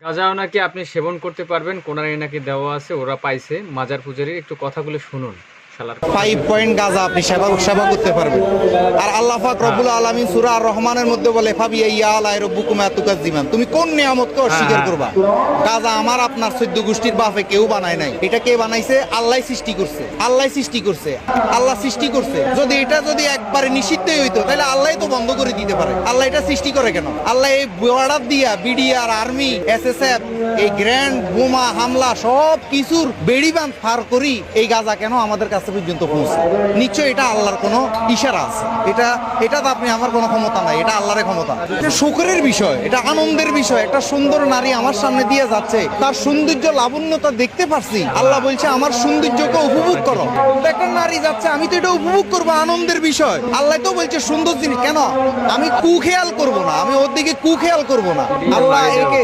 গাঁজাও নাকি আপনি সেবন করতে পারবেন, কোনারে নাকি দেওয়া আছে, ওরা পাইছে। মাজার পূজারীর একটু কথাগুলো শুনুন। 5 পয়েন্ট গাঁজা আপনি সেবা করতে পারবেন। আর আল্লাহ পাক রব্বুল আলামিন সূরা আর রহমানের মধ্যে বলে ফাবিয়া আলাই রাব্বুকুমা তুকাজ্জিমান, তুমি কোন নিয়ামতকে অস্বীকার করবা? গাঁজা আমার আপনার 14 গোষ্ঠীর বাপে কেউ বানায় নাই। এটা কে বানাইছে? আল্লাহ সৃষ্টি করছে। আল্লাহ সৃষ্টি করছে, আল্লাহ সৃষ্টি করছে। যদি এটা একবারে নিষিদ্ধই হইতো তাহলে আল্লাহ তো বন্ধ করে দিতে পারে। আল্লাহ এটা সৃষ্টি করে কেন? আল্লাহ এই বর্ডার দিয়া বিডিআর, আর্মি, এসএসএফ, এই গ্র্যান্ড বোমা হামলা সব কিছুর বেড়িবাঁধ পার করি এই গাঁজা কেন আমাদের কাছে পর্যন্ত পৌঁছে? নিশ্চয় এটা আল্লাহর কোনো ইশারা আছে। এটা তো আপনি আমার কোনো ক্ষমতা নাই, এটা আল্লাহর ক্ষমতা। এটা সুখের বিষয়, এটা আনন্দের বিষয়। একটা সুন্দর নারী আমার সামনে দিয়ে যাচ্ছে, তার সৌন্দর্য লাবণ্যতা দেখতে পারছি। আল্লাহ বলছে আমার সৌন্দর্যকে উপভোগ করো। একটা নারী যাচ্ছে, আমি তো এটা উপভোগ করবো, আনন্দের বিষয়। আল্লাহ তো বলছে সুন্দর জিনিস, কেন আমি কুখেয়াল করবো না? আমি ওর দিকে কুখেয়াল করবো না। আল্লাহ একে